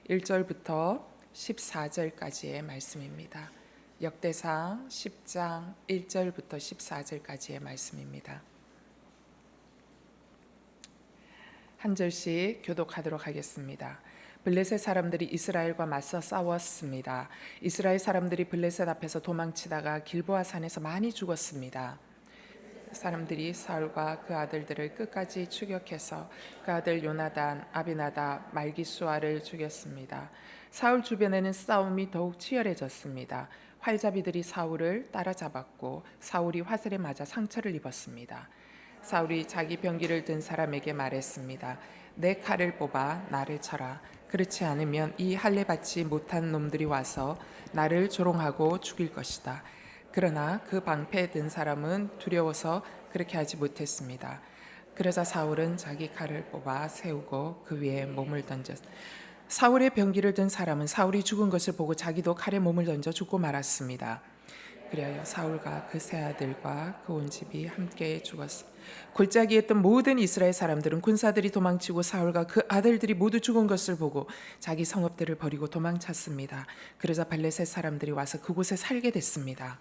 1절부터 14절까지의 말씀입니다. 역대상 10장 1절부터 14절까지의 말씀입니다. 한 절씩 교독하도록 하겠습니다. 블레셋 사람들이 이스라엘과 맞서 싸웠습니다. 이스라엘 사람들이 블레셋 앞에서 도망치다가 길보아 산에서 많이 죽었습니다. 사람들이 사울과 그 아들들을 끝까지 추격해서 그 아들 요나단, 아비나답, 말기수아를 죽였습니다. 사울 주변에는 싸움이 더욱 치열해졌습니다. 활잡이들이 사울을 따라잡았고 사울이 화살에 맞아 상처를 입었습니다. 사울이 자기 병기를 든 사람에게 말했습니다. 내 칼을 뽑아 나를 쳐라. 그렇지 않으면 이 할례 받지 못한 놈들이 와서 나를 조롱하고 죽일 것이다. 그러나 그 방패에 든 사람은 두려워서 그렇게 하지 못했습니다. 그러자 사울은 자기 칼을 뽑아 세우고 그 위에 몸을 던졌습니다. 사울의 병기를 든 사람은 사울이 죽은 것을 보고 자기도 칼에 몸을 던져 죽고 말았습니다. 그리하여 사울과 그 세 아들과 그 온 집이 함께 죽었습니다. 골짜기에 있던 모든 이스라엘 사람들은 군사들이 도망치고 사울과 그 아들들이 모두 죽은 것을 보고 자기 성읍들을 버리고 도망쳤습니다. 그러자 블레셋 사람들이 와서 그곳에 살게 됐습니다.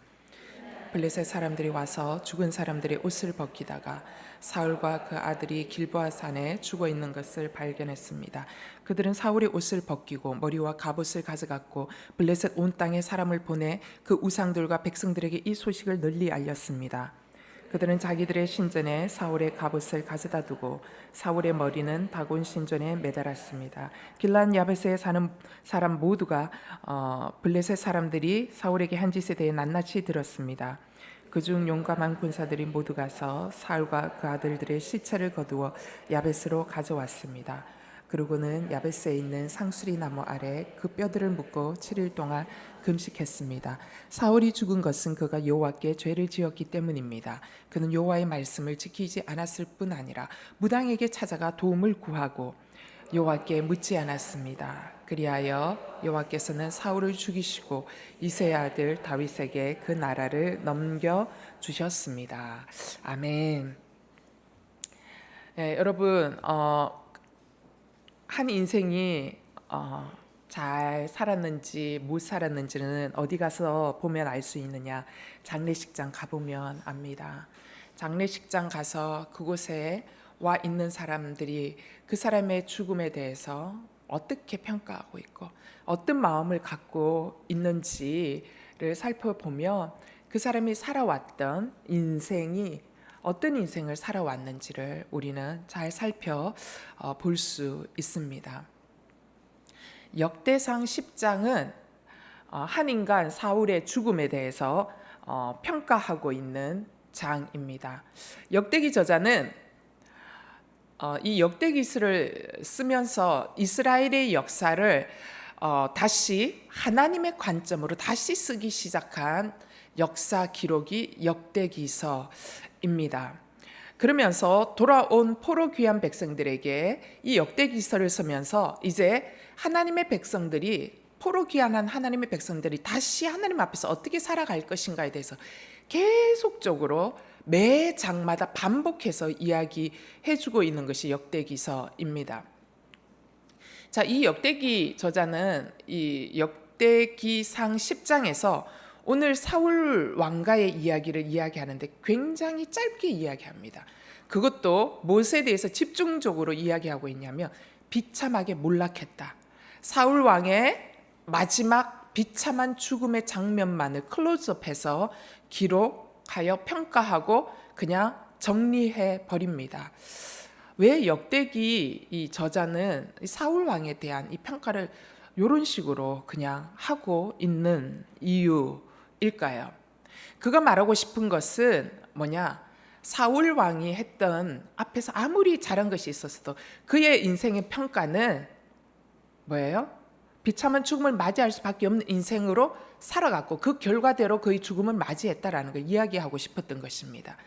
블레셋 사람들이 와서 죽은 사람들의 옷을 벗기다가 사울과 그 아들이 길보아 산에 죽어 있는 것을 발견했습니다. 그들은 사울의 옷을 벗기고 머리와 갑옷을 가져갔고 블레셋 온 땅에 사람을 보내 그 우상들과 백성들에게 이 소식을 널리 알렸습니다. 그들은 자기들의 신전에 사울의 갑옷을 가져다 두고 사울의 머리는 다곤 신전에 매달았습니다. 길란 야베스에 사는 사람 모두가 블레셋 사람들이 사울에게 한 짓에 대해 낱낱이 들었습니다. 그중 용감한 군사들이 모두 가서 사울과 그 아들들의 시체를 거두어 야베스로 가져왔습니다. 그러고는 야베스에 있는 상수리 나무 아래 그 뼈들을 묶고 7일 동안 금식했습니다. 사울이 죽은 것은 그가 여호와께 죄를 지었기 때문입니다. 그는 여호와의 말씀을 지키지 않았을 뿐 아니라 무당에게 찾아가 도움을 구하고 여호와께 묻지 않았습니다. 그리하여 여호와께서는 사울을 죽이시고 이새의 아들 다윗에게 그 나라를 넘겨 주셨습니다. 아멘. 네, 여러분 한 인생이 잘 살았는지 못 살았는지는 어디 가서 보면 알 수 있느냐? 장례식장 가보면 압니다. 장례식장 가서 그곳에 와 있는 사람들이 그 사람의 죽음에 대해서 어떻게 평가하고 있고 어떤 마음을 갖고 있는지를 살펴보면 그 사람이 살아왔던 인생이 어떤 인생을 살아왔는지를 우리는 잘 살펴볼 수 있습니다. 역대상 10장은 한 인간 사울의 죽음에 대해서 평가하고 있는 장입니다. 역대기 저자는 이 역대기서를 쓰면서 이스라엘의 역사를 다시 하나님의 관점으로 다시 쓰기 시작한 역사 기록이 역대기서입니다. 그러면서 돌아온 포로 귀한 백성들에게 이 역대기서를 쓰면서 이제 하나님의 백성들이 포로 귀환한 하나님의 백성들이 다시 하나님 앞에서 어떻게 살아갈 것인가에 대해서 계속적으로 매 장마다 반복해서 이야기해주고 있는 것이 역대기서입니다. 자, 이 역대기 저자는 이 역대기상 10장에서 오늘 사울 왕가의 이야기를 이야기하는데 굉장히 짧게 이야기합니다. 그것도 무엇에 대해서 집중적으로 이야기하고 있냐면 비참하게 몰락했다. 사울 왕의 마지막 비참한 죽음의 장면만을 클로즈업해서 기록하여 평가하고 그냥 정리해 버립니다. 왜 역대기 이 저자는 사울 왕에 대한 이 평가를 이런 식으로 그냥 하고 있는 이유일까요? 그가 말하고 싶은 것은 뭐냐? 사울 왕이 했던 앞에서 아무리 잘한 것이 있었어도 그의 인생의 평가는 뭐예요? 비참한 죽음을 맞이할 수밖에 없는 인생으로 살아갔고 그 결과대로 그의 죽음을 맞이했다라는 걸 이야기하고 싶었던 것입니다.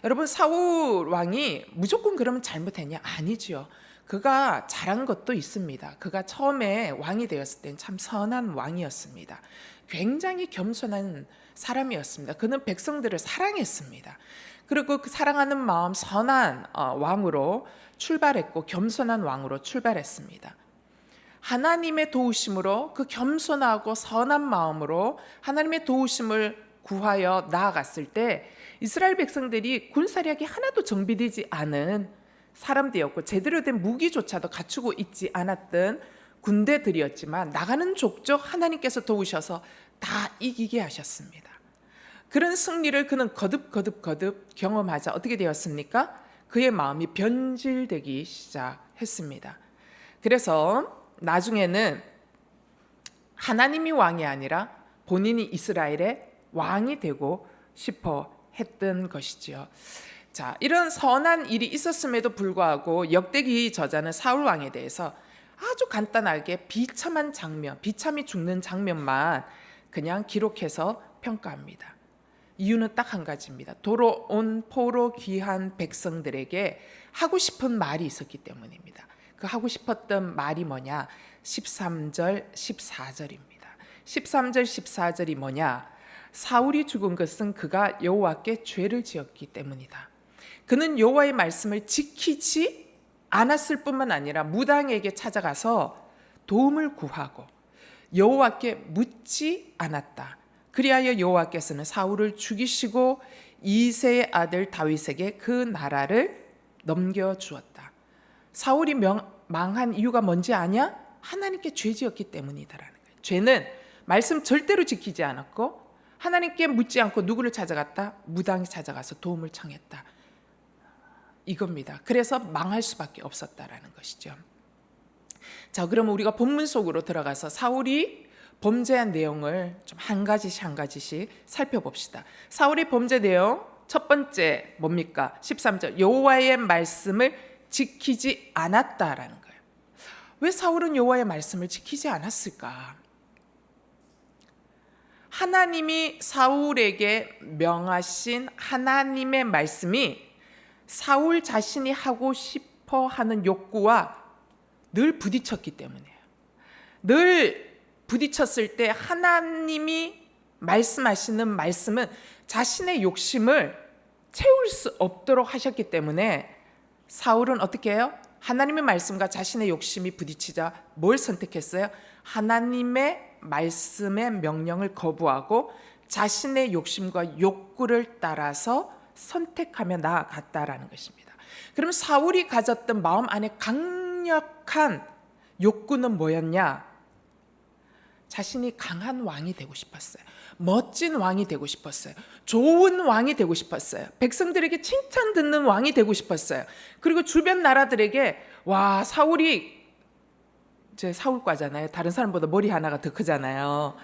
여러분, 사울 왕이 무조건 그러면 잘못했냐? 아니죠. 그가 잘한 것도 있습니다. 그가 처음에 왕이 되었을 땐 참 선한 왕이었습니다. 굉장히 겸손한 사람이었습니다. 그는 백성들을 사랑했습니다. 그리고 그 사랑하는 마음 선한 왕으로 출발했고 겸손한 왕으로 출발했습니다. 하나님의 도우심으로 그 겸손하고 선한 마음으로 하나님의 도우심을 구하여 나아갔을 때 이스라엘 백성들이 군사력이 하나도 정비되지 않은 사람들이었고 제대로 된 무기조차도 갖추고 있지 않았던 군대들이었지만 나가는 족족 하나님께서 도우셔서 다 이기게 하셨습니다. 그런 승리를 그는 거듭 경험하자 어떻게 되었습니까? 그의 마음이 변질되기 시작했습니다. 그래서 나중에는 하나님이 왕이 아니라 본인이 이스라엘의 왕이 되고 싶어 했던 것이지요. 자, 이런 선한 일이 있었음에도 불구하고 역대기 저자는 사울 왕에 대해서 아주 간단하게 비참한 장면, 비참히 죽는 장면만 그냥 기록해서 평가합니다. 이유는 딱 한 가지입니다. 도로 온 포로 귀한 백성들에게 하고 싶은 말이 있었기 때문입니다. 그 하고 싶었던 말이 뭐냐? 13절, 14절입니다. 13절, 14절이 뭐냐? 사울이 죽은 것은 그가 여호와께 죄를 지었기 때문이다. 그는 여호와의 말씀을 지키지 않았을 뿐만 아니라 무당에게 찾아가서 도움을 구하고 여호와께 묻지 않았다. 그리하여 여호와께서는 사울을 죽이시고 이새의 아들 다윗에게 그 나라를 넘겨주었다. 사울이 망한 이유가 뭔지 아냐? 하나님께 죄 지었기 때문이다라는 거예요. 죄는 말씀 절대로 지키지 않았고 하나님께 묻지 않고 누구를 찾아갔다? 무당이 찾아가서 도움을 청했다. 이겁니다. 그래서 망할 수밖에 없었다라는 것이죠. 자, 그러면 우리가 본문 속으로 들어가서 사울이 범죄한 내용을 좀 한 가지씩 살펴봅시다. 사울의 범죄 내용 첫 번째 뭡니까? 13절 여호와의 말씀을 지키지 않았다라는 거예요. 왜 사울은 여호와의 말씀을 지키지 않았을까? 하나님이 사울에게 명하신 하나님의 말씀이 사울 자신이 하고 싶어 하는 욕구와 늘 부딪혔기 때문이에요. 늘 부딪혔을 때 하나님이 말씀하시는 말씀은 자신의 욕심을 채울 수 없도록 하셨기 때문에 사울은 어떻게 해요? 하나님의 말씀과 자신의 욕심이 부딪히자 뭘 선택했어요? 하나님의 말씀의 명령을 거부하고 자신의 욕심과 욕구를 따라서 선택하며 나아갔다라는 것입니다. 그러면 사울이 가졌던 마음 안에 강력한 욕구는 뭐였냐? 자신이 강한 왕이 되고 싶었어요. 멋진 왕이 되고 싶었어요. 좋은 왕이 되고 싶었어요. 백성들에게 칭찬 듣는 왕이 되고 싶었어요. 그리고 주변 나라들에게 와, 사울이 제 사울과잖아요. 다른 사람보다 머리 하나가 더 크잖아요.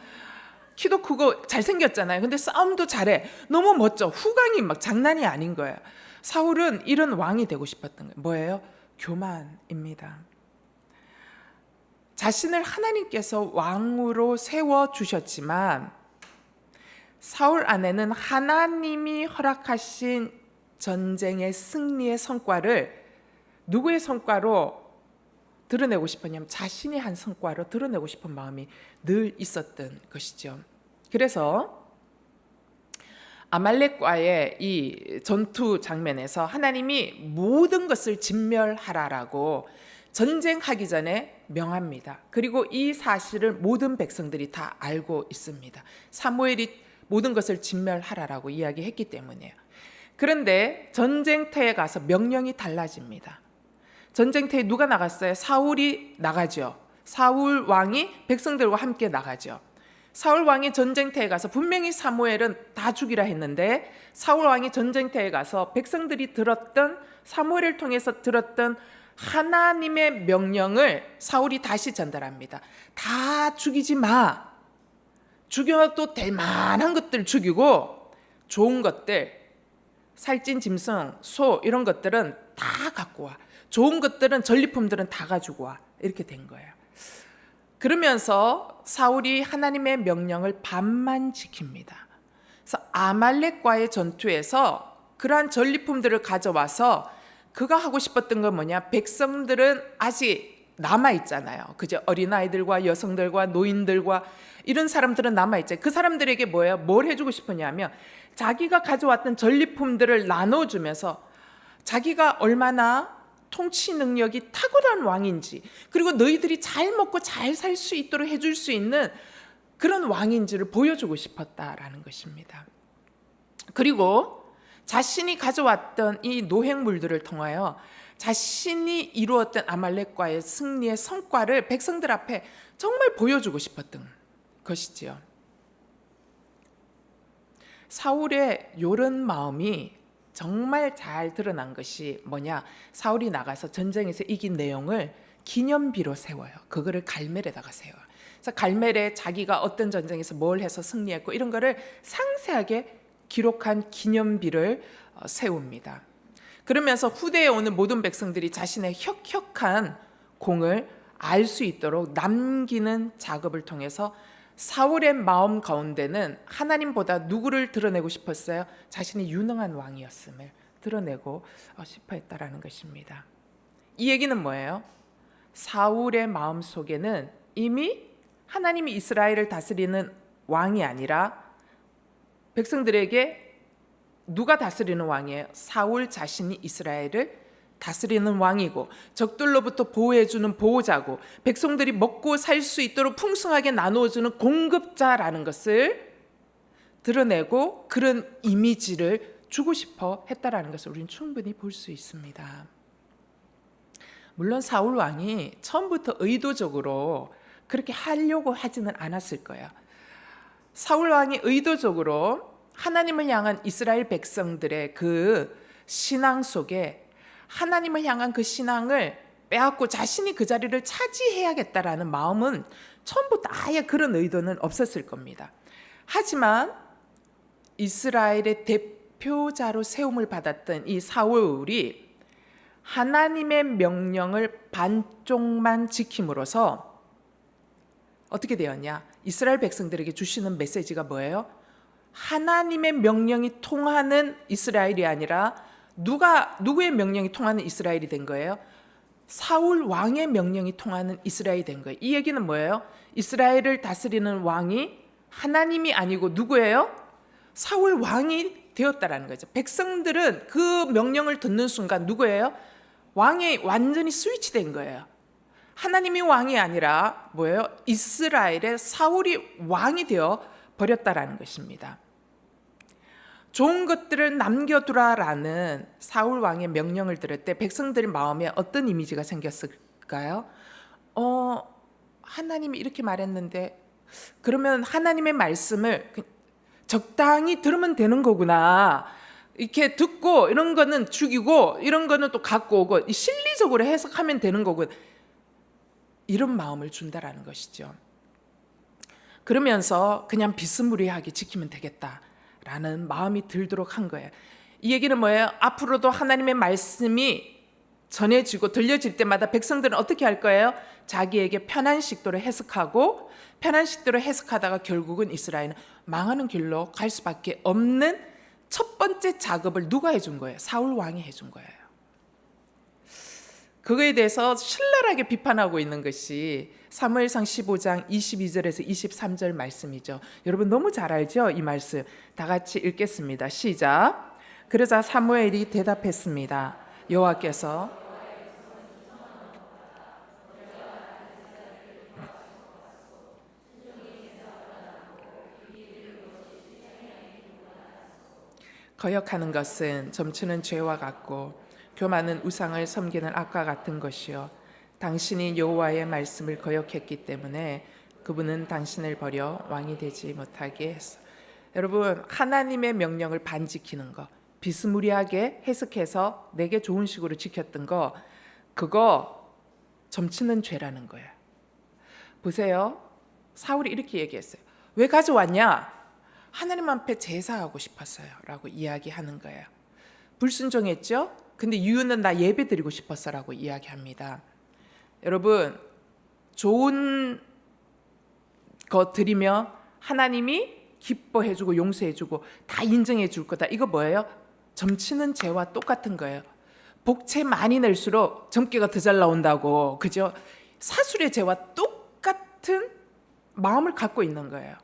키도 크고 잘생겼잖아요. 근데 싸움도 잘해. 너무 멋져. 후광이 막 장난이 아닌 거예요. 사울은 이런 왕이 되고 싶었던 거예요. 뭐예요? 교만입니다. 자신을 하나님께서 왕으로 세워주셨지만 사울 안에는 하나님이 허락하신 전쟁의 승리의 성과를 누구의 성과로 드러내고 싶었냐면 자신이 한 성과로 드러내고 싶은 마음이 늘 있었던 것이죠. 그래서 아말렉과의 이 전투 장면에서 하나님이 모든 것을 진멸하라라고 전쟁하기 전에 명합니다. 그리고 이 사실을 모든 백성들이 다 알고 있습니다. 사무엘이 모든 것을 진멸하라라고 이야기했기 때문이에요. 그런데 전쟁터에 가서 명령이 달라집니다. 전쟁터에 누가 나갔어요? 사울이 나가죠. 사울 왕이 백성들과 함께 나가죠. 사울 왕이 전쟁터에 가서 분명히 사무엘은 다 죽이라 했는데 사울 왕이 전쟁터에 가서 백성들이 들었던 사무엘을 통해서 들었던 하나님의 명령을 사울이 다시 전달합니다. 다 죽이지 마. 죽여도 될 만한 것들 죽이고 좋은 것들, 살찐 짐승, 소 이런 것들은 다 갖고 와. 좋은 것들은 전리품들은 다 가지고 와. 이렇게 된 거예요. 그러면서 사울이 하나님의 명령을 반만 지킵니다. 그래서 아말렉과의 전투에서 그러한 전리품들을 가져와서 그가 하고 싶었던 건 뭐냐? 백성들은 아직 남아있잖아요. 그죠? 어린아이들과 여성들과 노인들과 이런 사람들은 남아있잖아요. 그 사람들에게 뭐예요? 뭘 해주고 싶었냐면 자기가 가져왔던 전리품들을 나눠주면서 자기가 얼마나 통치 능력이 탁월한 왕인지, 그리고 너희들이 잘 먹고 잘 살 수 있도록 해줄 수 있는 그런 왕인지를 보여주고 싶었다라는 것입니다. 그리고 자신이 가져왔던 이 노획물들을 통하여 자신이 이루었던 아말렉과의 승리의 성과를 백성들 앞에 정말 보여주고 싶었던 것이지요. 사울의 이런 마음이 정말 잘 드러난 것이 뭐냐? 사울이 나가서 전쟁에서 이긴 내용을 기념비로 세워요. 그거를 갈멜에다가 세워요. 그래서 갈멜에 자기가 어떤 전쟁에서 뭘 해서 승리했고 이런 거를 상세하게 기록한 기념비를 세웁니다. 그러면서 후대에 오는 모든 백성들이 자신의 혁혁한 공을 알 수 있도록 남기는 작업을 통해서 사울의 마음 가운데는 하나님보다 누구를 드러내고 싶었어요? 자신이 유능한 왕이었음을 드러내고 싶어 했다라는 것입니다. 이 얘기는 뭐예요? 사울의 마음 속에는 이미 하나님이 이스라엘을 다스리는 왕이 아니라 백성들에게 누가 다스리는 왕이에요? 사울 자신이 이스라엘을 다스리는 왕이고 적들로부터 보호해주는 보호자고 백성들이 먹고 살 수 있도록 풍성하게 나누어주는 공급자라는 것을 드러내고 그런 이미지를 주고 싶어 했다라는 것을 우리는 충분히 볼 수 있습니다. 물론 사울 왕이 처음부터 의도적으로 그렇게 하려고 하지는 않았을 거예요. 사울 왕이 의도적으로 하나님을 향한 이스라엘 백성들의 그 신앙 속에 하나님을 향한 그 신앙을 빼앗고 자신이 그 자리를 차지해야겠다라는 마음은 처음부터 아예 그런 의도는 없었을 겁니다. 하지만 이스라엘의 대표자로 세움을 받았던 이 사울이 하나님의 명령을 반쪽만 지킴으로써 어떻게 되었냐? 이스라엘 백성들에게 주시는 메시지가 뭐예요? 하나님의 명령이 통하는 이스라엘이 아니라 누구의 명령이 통하는 이스라엘이 된 거예요? 사울 왕의 명령이 통하는 이스라엘이 된 거예요. 이 얘기는 뭐예요? 이스라엘을 다스리는 왕이 하나님이 아니고 누구예요? 사울 왕이 되었다라는 거죠. 백성들은 그 명령을 듣는 순간 누구예요? 왕이 완전히 스위치된 거예요. 하나님이 왕이 아니라 뭐예요? 이스라엘의 사울이 왕이 되어 버렸다라는 것입니다. 좋은 것들을 남겨두라라는 사울 왕의 명령을 들을 때 백성들 마음에 어떤 이미지가 생겼을까요? 하나님이 이렇게 말했는데 그러면 하나님의 말씀을 적당히 들으면 되는 거구나. 이렇게 듣고 이런 거는 죽이고 이런 거는 또 갖고 오고 실리적으로 해석하면 되는 거군. 이런 마음을 준다라는 것이죠. 그러면서 그냥 비스무리하게 지키면 되겠다라는 마음이 들도록 한 거예요. 이 얘기는 뭐예요? 앞으로도 하나님의 말씀이 전해지고 들려질 때마다 백성들은 어떻게 할 거예요? 자기에게 편한 식도로 해석하고 편한 식도로 해석하다가 결국은 이스라엘은 망하는 길로 갈 수밖에 없는 첫 번째 작업을 누가 해준 거예요? 사울 왕이 해준 거예요. 그거에 대해서 신랄하게 비판하고 있는 것이 사무엘상 15장 22절에서 23절 말씀이죠. 여러분 너무 잘 알죠? 이 말씀 다 같이 읽겠습니다. 시작. 그러자 사무엘이 대답했습니다. 여호와께서 거역하는 것은 점치는 죄와 같고 교만은 우상을 섬기는 악과 같은 것이요 당신이 여호와의 말씀을 거역했기 때문에 그분은 당신을 버려 왕이 되지 못하게 했어. 여러분 하나님의 명령을 반지키는 거 비스무리하게 해석해서 내게 좋은 식으로 지켰던 거 그거 점치는 죄라는 거예요. 보세요. 사울이 이렇게 얘기했어요. 왜 가져왔냐? 하나님 앞에 제사하고 싶었어요 라고 이야기하는 거예요. 불순종했죠? 근데 이유는 나 예배 드리고 싶었어라고 이야기합니다. 여러분 좋은 거 드리며 하나님이 기뻐해주고 용서해주고 다 인정해줄 거다. 이거 뭐예요? 점치는 죄와 똑같은 거예요. 복채 많이 낼수록 점괘가 더 잘 나온다고, 그죠? 사술의 죄와 똑같은 마음을 갖고 있는 거예요.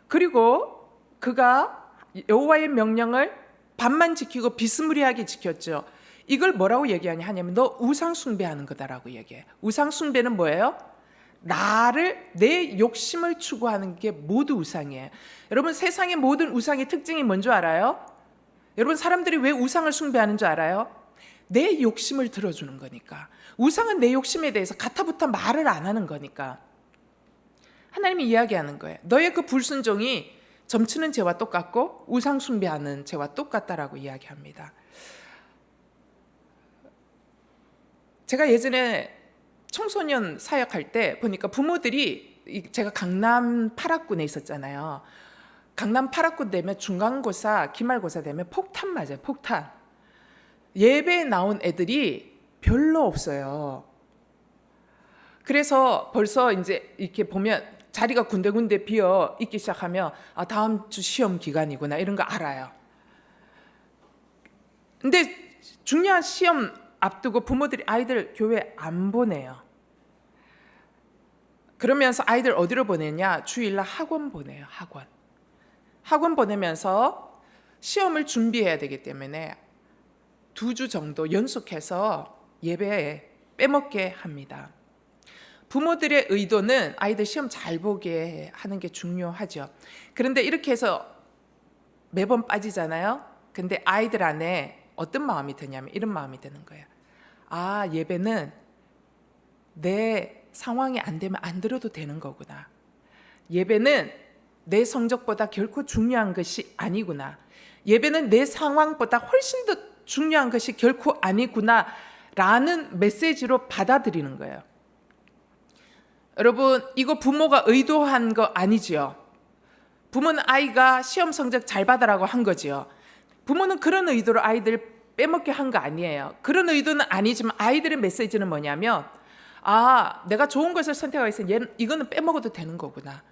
그리고 그가 여호와의 명령을 반만 지키고 비스무리하게 지켰죠. 이걸 뭐라고 얘기하냐 하냐면 너 우상 숭배하는 거다라고 얘기해. 우상 숭배는 뭐예요? 내 욕심을 추구하는 게 모두 우상이에요. 여러분, 세상의 모든 우상의 특징이 뭔지 알아요? 여러분, 사람들이 왜 우상을 숭배하는 줄 알아요? 내 욕심을 들어주는 거니까. 우상은 내 욕심에 대해서 가타부타 말을 안 하는 거니까. 하나님이 이야기하는 거예요. 너의 그 불순종이 점치는 죄와 똑같고 우상 숭배하는 죄와 똑같다라고 이야기합니다. 제가 예전에 청소년 사역할 때 보니까 부모들이, 제가 강남 8학군에 있었잖아요. 강남 8학군 되면 중간고사, 기말고사 되면 폭탄 맞아요. 폭탄. 예배에 나온 애들이 별로 없어요. 그래서 벌써 이제 이렇게 보면 자리가 군데군데 비어 있기 시작하면 다음 주 시험 기간이구나 이런 거 알아요. 근데 중요한 시험 앞두고 부모들이 아이들 교회 안 보내요. 그러면서 아이들 어디로 보내냐? 주일날 학원 보내요. 학원 보내면서 시험을 준비해야 되기 때문에 2주 정도 연속해서 예배에 빼먹게 합니다. 부모들의 의도는 아이들 시험 잘 보게 하는 게 중요하죠. 그런데 이렇게 해서 매번 빠지잖아요. 근데 아이들 안에 어떤 마음이 드냐면 이런 마음이 드는 거예요. 예배는 내 상황이 안 되면 안 들어도 되는 거구나. 예배는 내 성적보다 결코 중요한 것이 아니구나. 예배는 내 상황보다 훨씬 더 중요한 것이 결코 아니구나 라는 메시지로 받아들이는 거예요. 여러분, 이거 부모가 의도한 거 아니지요? 부모는 아이가 시험 성적 잘 받으라고 한 거지요. 부모는 그런 의도로 아이들 빼먹게 한 거 아니에요. 그런 의도는 아니지만 아이들의 메시지는 뭐냐면 내가 좋은 것을 선택하고 있으니 이거는 빼먹어도 되는 거구나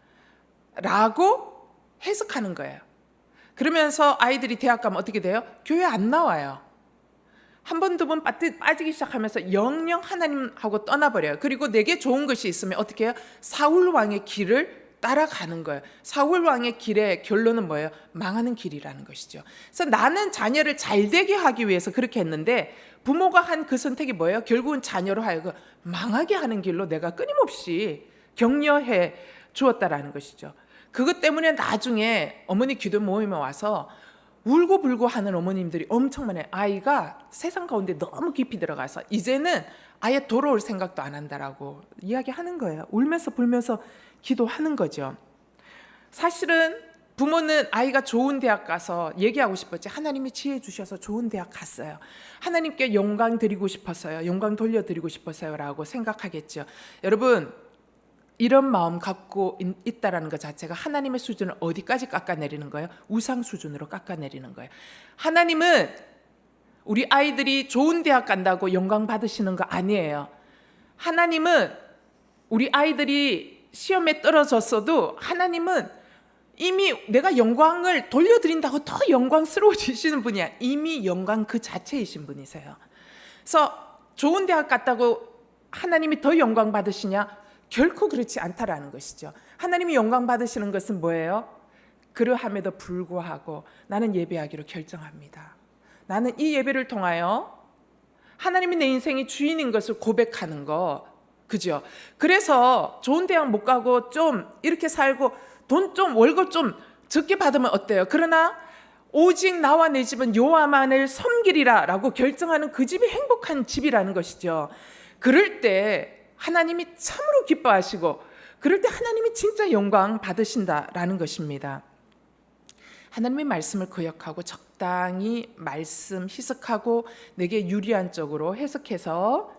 라고 해석하는 거예요. 그러면서 아이들이 대학 가면 어떻게 돼요? 교회 안 나와요. 한 번, 두 번 빠지기 시작하면서 영영 하나님하고 떠나버려요. 그리고 내게 좋은 것이 있으면 어떻게 해요? 사울 왕의 길을 따라가는 거예요. 사울 왕의 길의 결론은 뭐예요? 망하는 길이라는 것이죠. 그래서 나는 자녀를 잘되게 하기 위해서 그렇게 했는데 부모가 한 그 선택이 뭐예요? 결국은 자녀로 하여금 망하게 하는 길로 내가 끊임없이 격려해 주었다라는 것이죠. 그것 때문에 나중에 어머니 기도 모임에 와서 울고불고 하는 어머님들이 엄청 많아요. 아이가 세상 가운데 너무 깊이 들어가서 이제는 아예 돌아올 생각도 안 한다라고 이야기하는 거예요. 울면서 불면서 기도하는 거죠. 사실은 부모는 아이가 좋은 대학 가서 얘기하고 싶었지 하나님이 지혜 주셔서 좋은 대학 갔어요. 하나님께 영광 드리고 싶었어요. 영광 돌려드리고 싶었어요 라고 생각하겠죠. 여러분, 이런 마음 갖고 있다라는 것 자체가 하나님의 수준을 어디까지 깎아내리는 거예요? 우상 수준으로 깎아내리는 거예요. 하나님은 우리 아이들이 좋은 대학 간다고 영광 받으시는 거 아니에요. 하나님은 우리 아이들이 시험에 떨어졌어도 하나님은 이미 내가 영광을 돌려드린다고 더 영광스러워지시는 분이야. 이미 영광 그 자체이신 분이세요. 그래서 좋은 대학 갔다고 하나님이 더 영광 받으시냐? 결코 그렇지 않다라는 것이죠. 하나님이 영광 받으시는 것은 뭐예요? 그러함에도 불구하고 나는 예배하기로 결정합니다. 나는 이 예배를 통하여 하나님이 내 인생의 주인인 것을 고백하는 거, 그죠? 그래서 좋은 대학 못 가고 좀 이렇게 살고 돈 좀 월급 좀 적게 받으면 어때요? 그러나 오직 나와 내 집은 여호와만을 섬기리라 라고 결정하는 그 집이 행복한 집이라는 것이죠. 그럴 때 하나님이 참으로 기뻐하시고 그럴 때 하나님이 진짜 영광 받으신다라는 것입니다. 하나님의 말씀을 거역하고 적당히 말씀 해석하고 내게 유리한 쪽으로 해석해서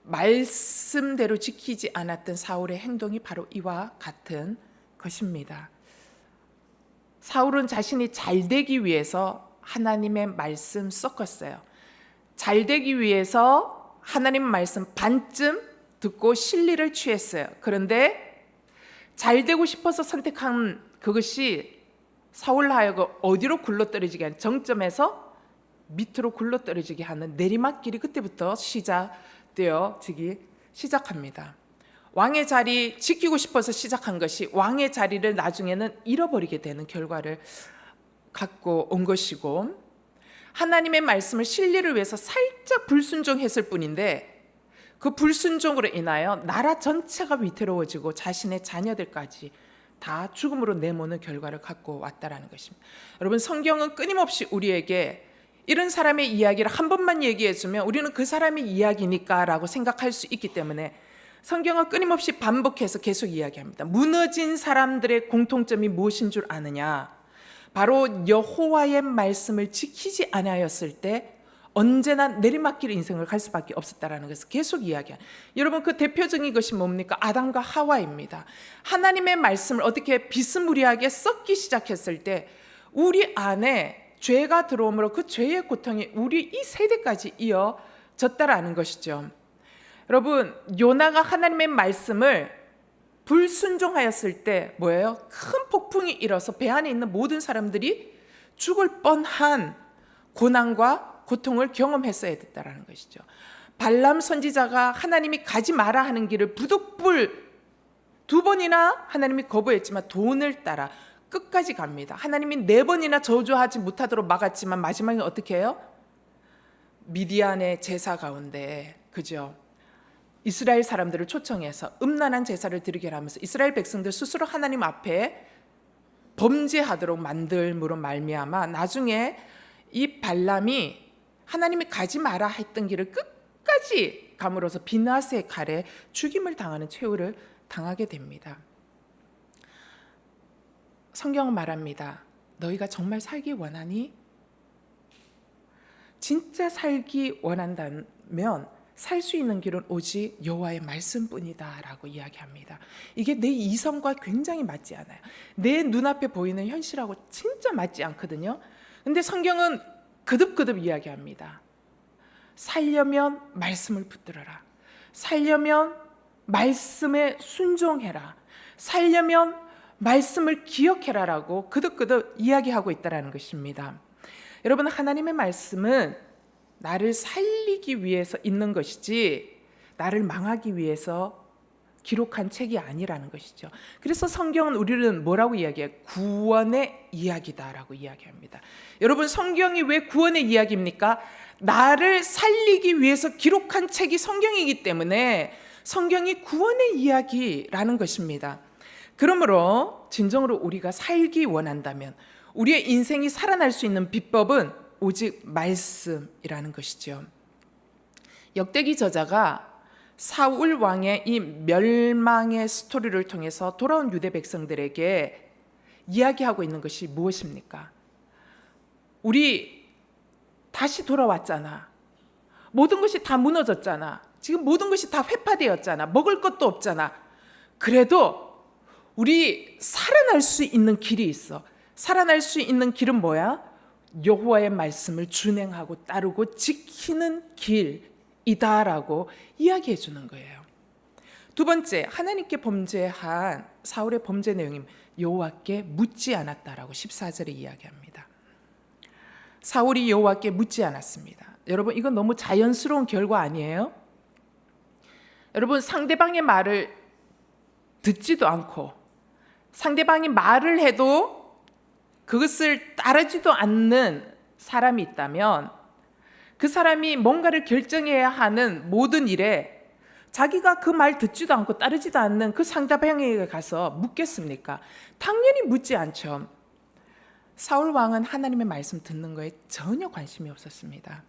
말씀대로 지키지 않았던 사울의 행동이 바로 이와 같은 것입니다. 사울은 자신이 잘되기 위해서 하나님의 말씀 섞었어요. 잘되기 위해서 하나님 말씀 반쯤 듣고 실리를 취했어요. 그런데 잘되고 싶어서 선택한 그것이 사울 하여금 어디로 굴러떨어지게 하는, 정점에서 밑으로 굴러떨어지게 하는 내리막길이 그때부터 시작되어지기 시작합니다. 왕의 자리 지키고 싶어서 시작한 것이 왕의 자리를 나중에는 잃어버리게 되는 결과를 갖고 온 것이고, 하나님의 말씀을 진리를 위해서 살짝 불순종했을 뿐인데 그 불순종으로 인하여 나라 전체가 위태로워지고 자신의 자녀들까지 다 죽음으로 내모는 결과를 갖고 왔다라는 것입니다. 여러분, 성경은 끊임없이 우리에게 이런 사람의 이야기를 한 번만 얘기해주면 우리는 그 사람의 이야기니까 라고 생각할 수 있기 때문에 성경은 끊임없이 반복해서 계속 이야기합니다. 무너진 사람들의 공통점이 무엇인 줄 아느냐? 바로 여호와의 말씀을 지키지 아니하였을 때 언제나 내리막길 인생을 갈 수밖에 없었다라는 것을 계속 이야기해요. 여러분, 그 대표적인 것이 뭡니까? 아담과 하와입니다. 하나님의 말씀을 어떻게 비스무리하게 썩기 시작했을 때 우리 안에 죄가 들어오므로 그 죄의 고통이 우리 이 세대까지 이어졌다라는 것이죠. 여러분, 요나가 하나님의 말씀을 불순종하였을 때 뭐예요? 큰 폭풍이 일어서 배 안에 있는 모든 사람들이 죽을 뻔한 고난과 고통을 경험했어야 됐다라는 것이죠. 발람 선지자가 하나님이 가지 마라 하는 길을 부득불 2번이나 하나님이 거부했지만 돈을 따라 끝까지 갑니다. 하나님이 4번이나 저주하지 못하도록 막았지만 마지막에 어떻게 해요? 미디안의 제사 가운데, 그죠? 이스라엘 사람들을 초청해서 음란한 제사를 드리게 하면서 이스라엘 백성들 스스로 하나님 앞에 범죄하도록 만들므로 말미암아 나중에 이 발람이 하나님이 가지 마라 했던 길을 끝까지 감으로써 비나스의 칼에 죽임을 당하는 최후를 당하게 됩니다. 성경은 말합니다. 너희가 정말 살기 원하니? 진짜 살기 원한다면 살 수 있는 길은 오직 여호와의 말씀뿐이다 라고 이야기합니다. 이게 내 이성과 굉장히 맞지 않아요. 내 눈앞에 보이는 현실하고 진짜 맞지 않거든요. 근데 성경은 거듭거듭 이야기합니다. 살려면 말씀을 붙들어라. 살려면 말씀에 순종해라. 살려면 말씀을 기억해라라고 거듭거듭 이야기하고 있다는 것입니다. 여러분, 하나님의 말씀은 나를 살리기 위해서 있는 것이지 나를 망하기 위해서 기록한 책이 아니라는 것이죠. 그래서 성경은 우리는 뭐라고 이야기해요? 구원의 이야기다라고 이야기합니다. 여러분, 성경이 왜 구원의 이야기입니까? 나를 살리기 위해서 기록한 책이 성경이기 때문에 성경이 구원의 이야기라는 것입니다. 그러므로 진정으로 우리가 살기 원한다면 우리의 인생이 살아날 수 있는 비법은 오직 말씀이라는 것이죠. 역대기 저자가 사울 왕의 이 멸망의 스토리를 통해서 돌아온 유대 백성들에게 이야기하고 있는 것이 무엇입니까? 우리 다시 돌아왔잖아. 모든 것이 다 무너졌잖아. 지금 모든 것이 다 회파되었잖아. 먹을 것도 없잖아. 그래도 우리 살아날 수 있는 길이 있어. 살아날 수 있는 길은 뭐야? 여호와의 말씀을 준행하고 따르고 지키는 길이다라고 이야기해 주는 거예요. 두 번째, 하나님께 범죄한 사울의 범죄 내용이 여호와께 묻지 않았다라고 14절에 이야기합니다. 사울이 여호와께 묻지 않았습니다. 여러분, 이건 너무 자연스러운 결과 아니에요? 여러분, 상대방의 말을 듣지도 않고 상대방이 말을 해도 그것을 따르지도 않는 사람이 있다면 그 사람이 뭔가를 결정해야 하는 모든 일에 자기가 그 말 듣지도 않고 따르지도 않는 그 상대방에게 가서 묻겠습니까? 당연히 묻지 않죠. 사울 왕은 하나님의 말씀 듣는 거에 전혀 관심이 없었습니다.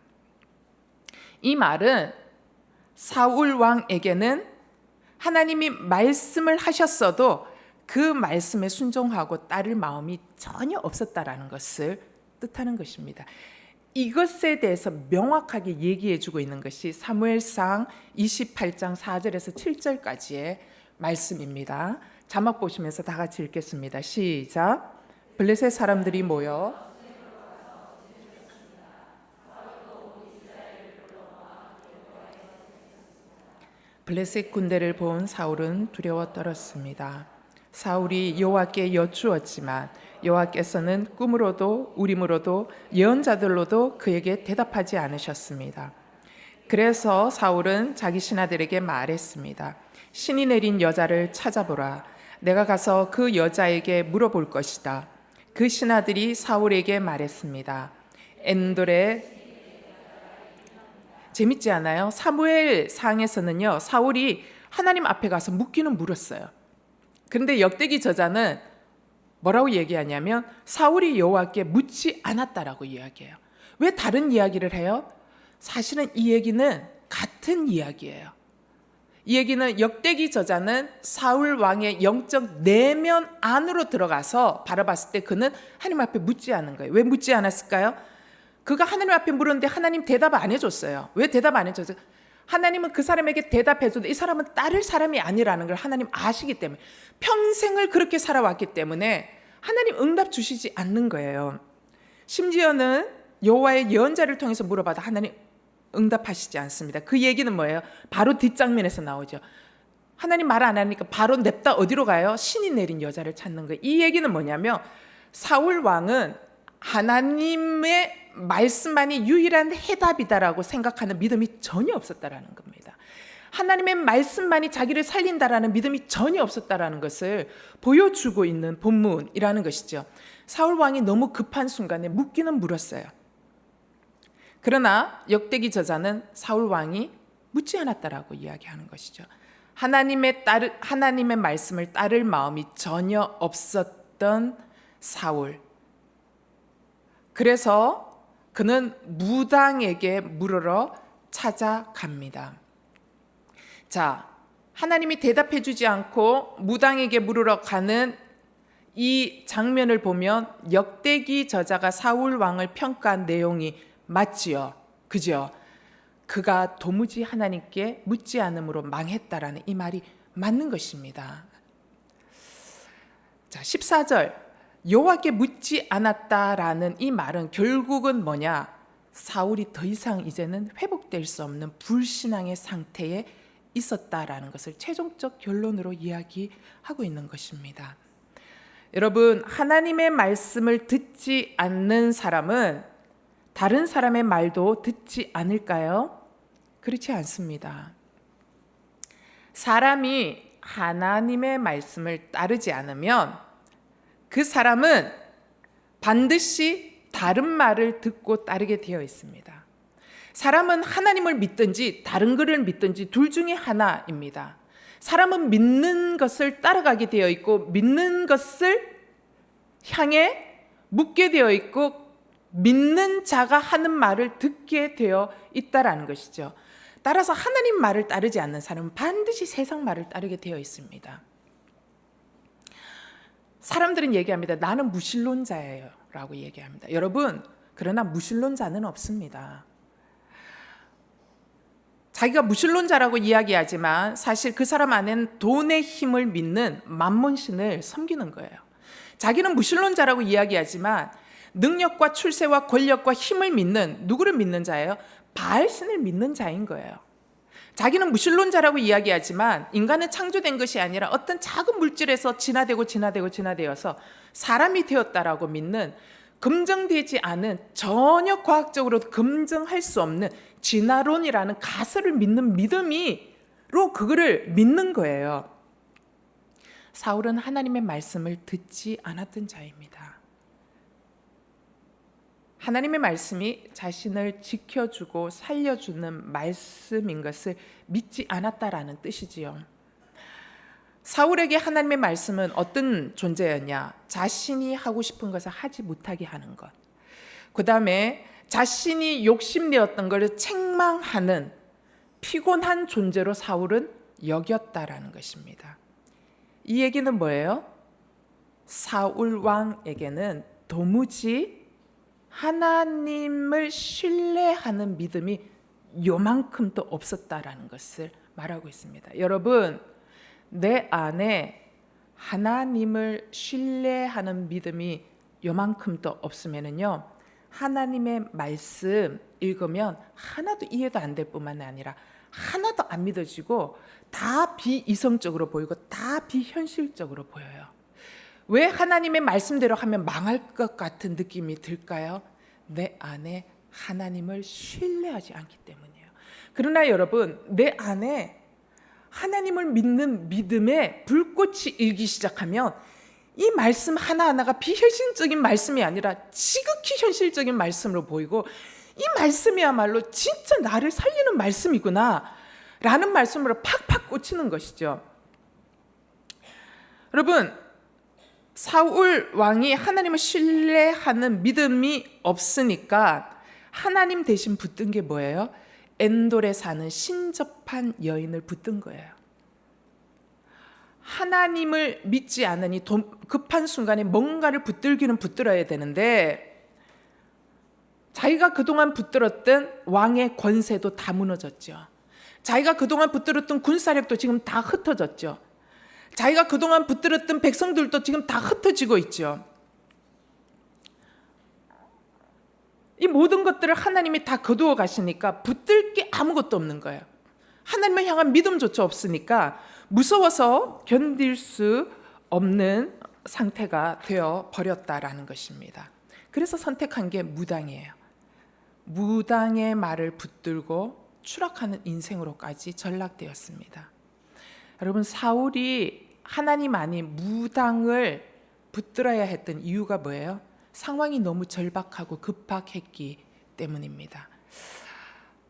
이 말은 사울 왕에게는 하나님이 말씀을 하셨어도 그 말씀에 순종하고 따를 마음이 전혀 없었다라는 것을 뜻하는 것입니다. 이것에 대해서 명확하게 얘기해 주고 있는 것이 사무엘상 28장 4절에서 7절까지의 말씀입니다. 자막 보시면서 다 같이 읽겠습니다. 시작. 블레셋 사람들이 모여 블레셋 군대를 본 사울은 두려워 떨었습니다. 사울이 여호와께 여쭈었지만 여호와께서는 꿈으로도 우림으로도 예언자들로도 그에게 대답하지 않으셨습니다. 그래서 사울은 자기 신하들에게 말했습니다. 신이 내린 여자를 찾아보라. 내가 가서 그 여자에게 물어볼 것이다. 그 신하들이 사울에게 말했습니다. 엔돌의 재밌지 않아요? 사무엘 상에서는요, 사울이 하나님 앞에 가서 묻기는 물었어요. 그런데 역대기 저자는 뭐라고 얘기하냐면 사울이 여호와께 묻지 않았다라고 이야기해요. 왜 다른 이야기를 해요? 사실은 이 얘기는 같은 이야기예요. 이 얘기는 역대기 저자는 사울 왕의 영적 내면 안으로 들어가서 바라봤을 때 그는 하나님 앞에 묻지 않은 거예요. 왜 묻지 않았을까요? 그가 하나님 앞에 물었는데 하나님 대답 안 해줬어요. 왜 대답 안 해줬어요? 하나님은 그 사람에게 대답해줘도 이 사람은 따를 사람이 아니라는 걸 하나님 아시기 때문에, 평생을 그렇게 살아왔기 때문에 하나님 응답 주시지 않는 거예요. 심지어는 여호와의 예언자를 통해서 물어봐도 하나님 응답하시지 않습니다. 그 얘기는 뭐예요? 바로 뒷장면에서 나오죠. 하나님 말 안 하니까 바로 냅다 어디로 가요? 신이 내린 여자를 찾는 거예요. 이 얘기는 뭐냐면 사울 왕은 하나님의 말씀만이 유일한 해답이다라고 생각하는 믿음이 전혀 없었다라는 겁니다. 하나님의 말씀만이 자기를 살린다라는 믿음이 전혀 없었다라는 것을 보여주고 있는 본문이라는 것이죠. 사울 왕이 너무 급한 순간에 묻기는 물었어요. 그러나 역대기 저자는 사울 왕이 묻지 않았다라고 이야기하는 것이죠. 하나님의 말씀을 따를 마음이 전혀 없었던 사울. 그래서 그는 무당에게 물으러 찾아갑니다. 자, 하나님이 대답해 주지 않고 무당에게 물으러 가는 이 장면을 보면 역대기 저자가 사울 왕을 평가한 내용이 맞지요. 그죠? 그가 도무지 하나님께 묻지 않음으로 망했다라는 이 말이 맞는 것입니다. 자, 14절. 여호와께 묻지 않았다라는 이 말은 결국은 뭐냐? 사울이 더 이상 이제는 회복될 수 없는 불신앙의 상태에 있었다라는 것을 최종적 결론으로 이야기하고 있는 것입니다. 여러분, 하나님의 말씀을 듣지 않는 사람은 다른 사람의 말도 듣지 않을까요? 그렇지 않습니다. 사람이 하나님의 말씀을 따르지 않으면 그 사람은 반드시 다른 말을 듣고 따르게 되어 있습니다. 사람은 하나님을 믿든지 다른 것을 믿든지 둘 중에 하나입니다. 사람은 믿는 것을 따라가게 되어 있고 믿는 것을 향해 묻게 되어 있고 믿는 자가 하는 말을 듣게 되어 있다라는 것이죠. 따라서 하나님 말을 따르지 않는 사람은 반드시 세상 말을 따르게 되어 있습니다. 사람들은 얘기합니다. 나는 무신론자예요 라고 얘기합니다. 여러분, 그러나 무신론자는 없습니다. 자기가 무신론자라고 이야기하지만 사실 그 사람 안에는 돈의 힘을 믿는 만몬신을 섬기는 거예요. 자기는 무신론자라고 이야기하지만 능력과 출세와 권력과 힘을 믿는, 누구를 믿는 자예요? 바알신을 믿는 자인 거예요. 자기는 무신론자라고 이야기하지만 인간은 창조된 것이 아니라 어떤 작은 물질에서 진화되어서 사람이 되었다라고 믿는, 검증되지 않은, 전혀 과학적으로 검증할 수 없는 진화론이라는 가설을 믿는 믿음이로 그거를 믿는 거예요. 사울은 하나님의 말씀을 듣지 않았던 자입니다. 하나님의 말씀이 자신을 지켜주고 살려주는 말씀인 것을 믿지 않았다라는 뜻이지요. 사울에게 하나님의 말씀은 어떤 존재였냐? 자신이 하고 싶은 것을 하지 못하게 하는 것. 그 다음에 자신이 욕심내었던 것을 책망하는 피곤한 존재로 사울은 여겼다라는 것입니다. 이 얘기는 뭐예요? 사울 왕에게는 도무지 하나님을 신뢰하는 믿음이 요만큼도 없었다라는 것을 말하고 있습니다. 여러분, 내 안에 하나님을 신뢰하는 믿음이 요만큼도 없으면요, 하나님의 말씀 읽으면 하나도 이해도 안 될 뿐만 아니라 하나도 안 믿어지고 다 비이성적으로 보이고 다 비현실적으로 보여요. 왜 하나님의 말씀대로 하면 망할 것 같은 느낌이 들까요? 내 안에 하나님을 신뢰하지 않기 때문이에요. 그러나 여러분, 내 안에 하나님을 믿는 믿음의 불꽃이 일기 시작하면 이 말씀 하나하나가 비현실적인 말씀이 아니라 지극히 현실적인 말씀으로 보이고, 이 말씀이야말로 진짜 나를 살리는 말씀이구나 라는 말씀으로 팍팍 꽂히는 것이죠. 여러분, 사울 왕이 하나님을 신뢰하는 믿음이 없으니까 하나님 대신 붙든 게 뭐예요? 엔돌에 사는 신접한 여인을 붙든 거예요. 하나님을 믿지 않으니 급한 순간에 뭔가를 붙들기는 붙들어야 되는데, 자기가 그동안 붙들었던 왕의 권세도 다 무너졌죠. 자기가 그동안 붙들었던 군사력도 지금 다 흩어졌죠. 자기가 그동안 붙들었던 백성들도 지금 다 흩어지고 있죠. 이 모든 것들을 하나님이 다 거두어 가시니까 붙들 게 아무것도 없는 거예요. 하나님을 향한 믿음조차 없으니까 무서워서 견딜 수 없는 상태가 되어 버렸다라는 것입니다. 그래서 선택한 게 무당이에요. 무당의 말을 붙들고 추락하는 인생으로까지 전락되었습니다. 여러분, 사울이 하나님 아닌 무당을 붙들어야 했던 이유가 뭐예요? 상황이 너무 절박하고 급박했기 때문입니다.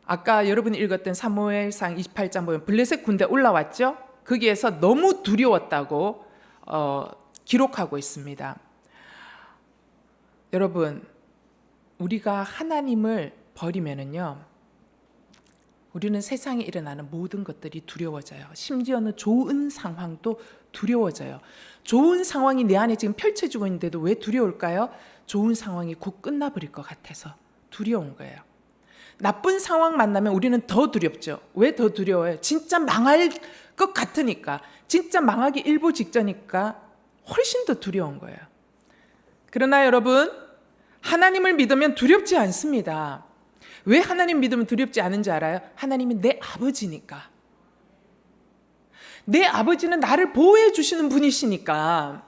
아까 여러분이 읽었던 사무엘상 28장 보면 블레셋 군대 올라왔죠? 거기에서 너무 두려웠다고 기록하고 있습니다. 여러분, 우리가 하나님을 버리면은요, 우리는 세상에 일어나는 모든 것들이 두려워져요. 심지어는 좋은 상황도 두려워져요. 좋은 상황이 내 안에 지금 펼쳐지고 있는데도 왜 두려울까요? 좋은 상황이 곧 끝나버릴 것 같아서 두려운 거예요. 나쁜 상황 만나면 우리는 더 두렵죠. 왜 더 두려워요? 진짜 망할 것 같으니까, 진짜 망하기 일보 직전이니까 훨씬 더 두려운 거예요. 그러나 여러분, 하나님을 믿으면 두렵지 않습니다. 왜 하나님 믿으면 두렵지 않은지 알아요? 하나님이 내 아버지니까. 내 아버지는 나를 보호해 주시는 분이시니까.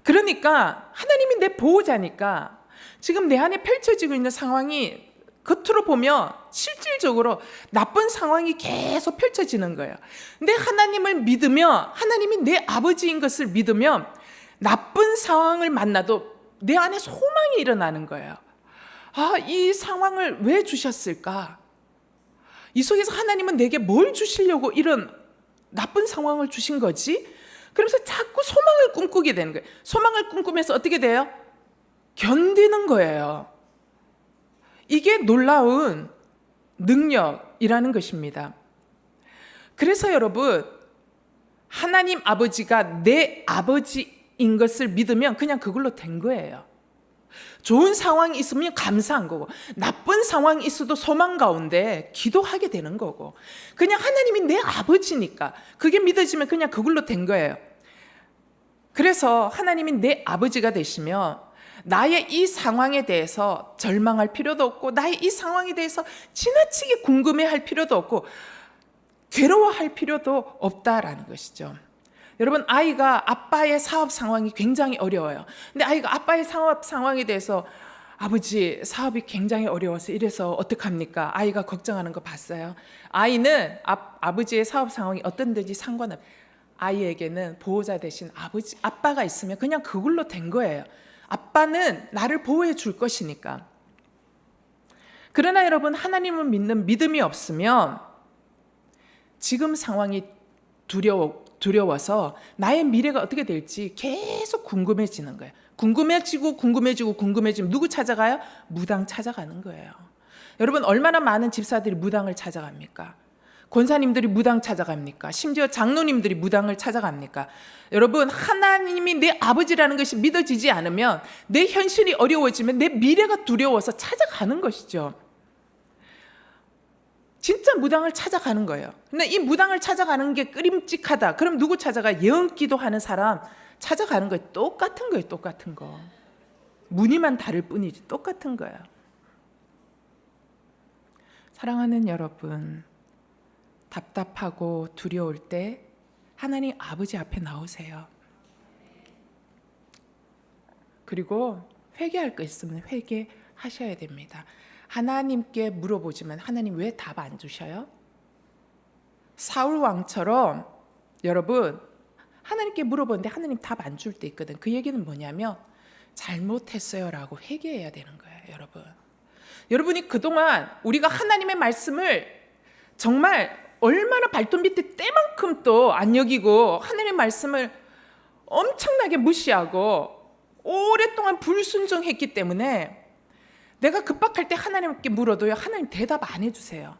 그러니까 하나님이 내 보호자니까 지금 내 안에 펼쳐지고 있는 상황이 겉으로 보면 실질적으로 나쁜 상황이 계속 펼쳐지는 거예요. 근데 하나님을 믿으면, 하나님이 내 아버지인 것을 믿으면 나쁜 상황을 만나도 내 안에 소망이 일어나는 거예요. 아, 이 상황을 왜 주셨을까? 이 속에서 하나님은 내게 뭘 주시려고 이런 나쁜 상황을 주신 거지? 그러면서 자꾸 소망을 꿈꾸게 되는 거예요. 소망을 꿈꾸면서 어떻게 돼요? 견디는 거예요. 이게 놀라운 능력이라는 것입니다. 그래서 여러분, 하나님 아버지가 내 아버지인 것을 믿으면 그냥 그걸로 된 거예요. 좋은 상황이 있으면 감사한 거고, 나쁜 상황이 있어도 소망 가운데 기도하게 되는 거고, 그냥 하나님이 내 아버지니까 그게 믿어지면 그냥 그걸로 된 거예요. 그래서 하나님이 내 아버지가 되시면 나의 이 상황에 대해서 절망할 필요도 없고, 나의 이 상황에 대해서 지나치게 궁금해할 필요도 없고, 괴로워할 필요도 없다라는 것이죠. 여러분, 아이가 아빠의 사업 상황이 굉장히 어려워요. 근데 아이가 아빠의 사업 상황에 대해서 아버지, 사업이 굉장히 어려워서 이래서 어떡합니까? 아이가 걱정하는 거 봤어요? 아이는 아버지의 사업 상황이 어떤지 상관없어요. 아이에게는 보호자 대신 아빠가 있으면 그냥 그걸로 된 거예요. 아빠는 나를 보호해 줄 것이니까. 그러나 여러분, 하나님을 믿는 믿음이 없으면 지금 상황이 두려워서 나의 미래가 어떻게 될지 계속 궁금해지는 거예요. 궁금해지고 누구 찾아가요? 무당 찾아가는 거예요. 여러분, 얼마나 많은 집사들이 무당을 찾아갑니까? 권사님들이 무당 찾아갑니까? 심지어 장로님들이 무당을 찾아갑니까? 여러분, 하나님이 내 아버지라는 것이 믿어지지 않으면, 내 현실이 어려워지면 내 미래가 두려워서 찾아가는 것이죠. 진짜 무당을 찾아가는 거예요. 근데 이 무당을 찾아가는 게 끄림칙하다. 그럼 누구 찾아가? 예언기도 하는 사람 찾아가는 거예요. 똑같은 거예요. 똑같은 거. 무늬만 다를 뿐이지 똑같은 거예요. 사랑하는 여러분, 답답하고 두려울 때 하나님 아버지 앞에 나오세요. 그리고 회개할 거 있으면 회개하셔야 됩니다. 하나님께 물어보지만 하나님 왜 답 안 주셔요? 사울 왕처럼 여러분, 하나님께 물어보는데 하나님 답 안 줄 때 있거든. 그 얘기는 뭐냐면 잘못했어요라고 회개해야 되는 거예요, 여러분. 여러분이 그동안 우리가 하나님의 말씀을 정말 얼마나 발톱 밑에 때만큼 또 안 여기고 하나님의 말씀을 엄청나게 무시하고 오랫동안 불순종했기 때문에 내가 급박할 때 하나님께 물어도요, 하나님 대답 안 해주세요.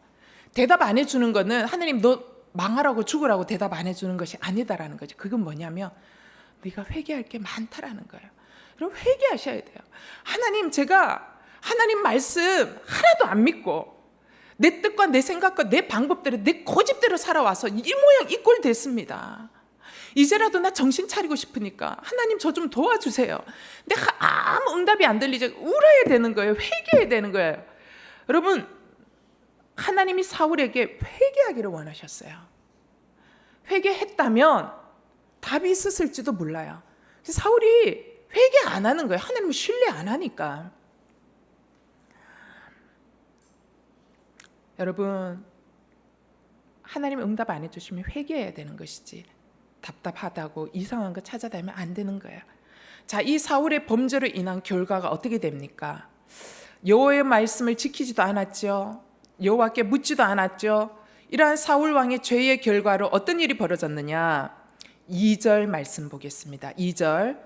대답 안 해주는 거는 하나님 너 망하라고 죽으라고 대답 안 해주는 것이 아니다라는 거죠. 그건 뭐냐면 네가 회개할 게 많다라는 거예요. 그럼 회개하셔야 돼요. 하나님, 제가 하나님 말씀 하나도 안 믿고 내 뜻과 내 생각과 내 방법대로 내 고집대로 살아와서 이 모양 이 꼴 됐습니다. 이제라도 나 정신 차리고 싶으니까 하나님 저 좀 도와주세요. 근데 아무 응답이 안 들리죠. 울어야 되는 거예요. 회개해야 되는 거예요. 여러분, 하나님이 사울에게 회개하기를 원하셨어요. 회개했다면 답이 있었을지도 몰라요. 사울이 회개 안 하는 거예요. 하나님을 신뢰 안 하니까. 여러분, 하나님 응답 안 해주시면 회개해야 되는 것이지 답답하다고 이상한 거 찾아다니면 안 되는 거예요. 자, 이 사울의 범죄로 인한 결과가 어떻게 됩니까? 여호와의 말씀을 지키지도 않았죠. 여호와께 묻지도 않았죠. 이러한 사울 왕의 죄의 결과로 어떤 일이 벌어졌느냐? 2절 말씀 보겠습니다. 2절,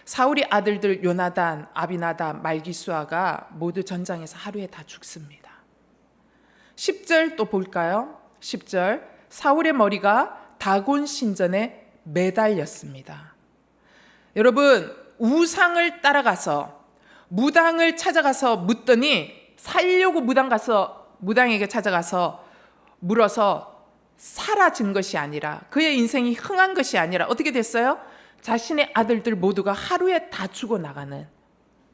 사울의 아들들 요나단, 아비나답, 말기수아가 모두 전장에서 하루에 다 죽습니다. 10절 또 볼까요? 10절, 사울의 머리가 다곤 신전에 매달렸습니다. 여러분, 우상을 따라가서 무당을 찾아가서 묻더니 살려고 무당에게 찾아가서 물어서 사라진 것이 아니라, 그의 인생이 흥한 것이 아니라 어떻게 됐어요? 자신의 아들들 모두가 하루에 다 죽어나가는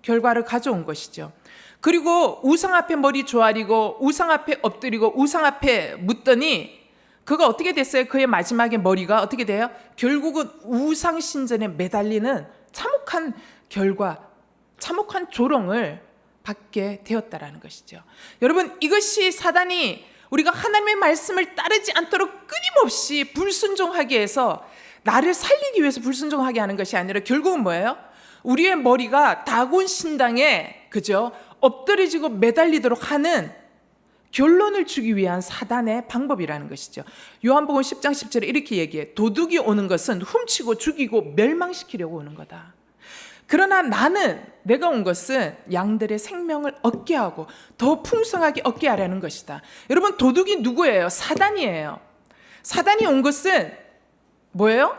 결과를 가져온 것이죠. 그리고 우상 앞에 머리 조아리고 우상 앞에 엎드리고 우상 앞에 묻더니 그가 어떻게 됐어요? 그의 마지막에 머리가 어떻게 돼요? 결국은 우상 신전에 매달리는 참혹한 결과, 참혹한 조롱을 받게 되었다라는 것이죠. 여러분, 이것이 사단이 우리가 하나님의 말씀을 따르지 않도록 끊임없이 불순종하게 해서 나를 살리기 위해서 불순종하게 하는 것이 아니라 결국은 뭐예요? 우리의 머리가 다곤 신당에, 그죠? 엎드려지고 매달리도록 하는 결론을 주기 위한 사단의 방법이라는 것이죠. 요한복음 10장 10절에 이렇게 얘기해. 도둑이 오는 것은 훔치고 죽이고 멸망시키려고 오는 거다. 그러나 내가 온 것은 양들의 생명을 얻게 하고 더 풍성하게 얻게 하려는 것이다. 여러분, 도둑이 누구예요? 사단이에요. 사단이 온 것은 뭐예요?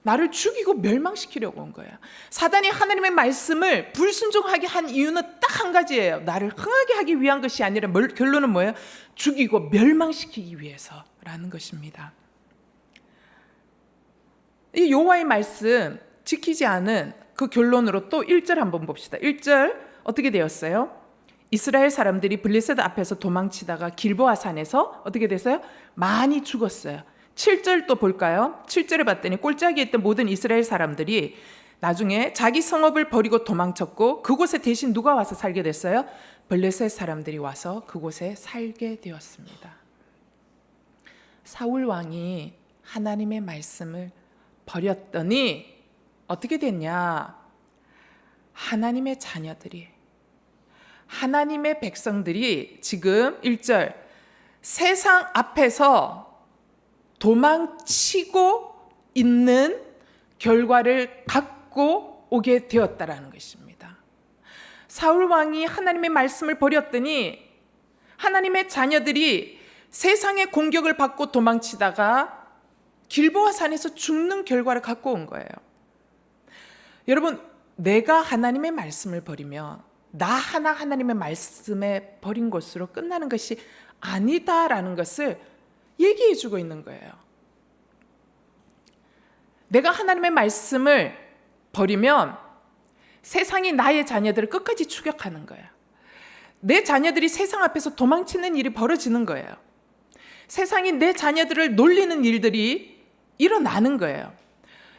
나를 죽이고 멸망시키려고 온 거예요. 사단이 하나님의 말씀을 불순종하게 한 이유는 딱 한 가지예요. 나를 흥하게 하기 위한 것이 아니라 결론은 뭐예요? 죽이고 멸망시키기 위해서라는 것입니다. 이 여호와의 말씀 지키지 않은 그 결론으로 또 1절 한번 봅시다. 1절 어떻게 되었어요? 이스라엘 사람들이 블레셋 앞에서 도망치다가 길보아 산에서 어떻게 됐어요? 많이 죽었어요. 7절 또 볼까요? 7절에 봤더니 꼴짝이에 있던 모든 이스라엘 사람들이 나중에 자기 성읍을 버리고 도망쳤고 그곳에 대신 누가 와서 살게 됐어요? 블레셋 사람들이 와서 그곳에 살게 되었습니다. 사울 왕이 하나님의 말씀을 버렸더니 어떻게 됐냐? 하나님의 자녀들이, 하나님의 백성들이 지금 1절 세상 앞에서 도망치고 있는 결과를 갖고 오게 되었다라는 것입니다. 사울 왕이 하나님의 말씀을 버렸더니 하나님의 자녀들이 세상의 공격을 받고 도망치다가 길보아 산에서 죽는 결과를 갖고 온 거예요. 여러분, 내가 하나님의 말씀을 버리면 나 하나 하나님의 말씀에 버린 것으로 끝나는 것이 아니다라는 것을 얘기해 주고 있는 거예요. 내가 하나님의 말씀을 버리면 세상이 나의 자녀들을 끝까지 추격하는 거예요. 내 자녀들이 세상 앞에서 도망치는 일이 벌어지는 거예요. 세상이 내 자녀들을 놀리는 일들이 일어나는 거예요.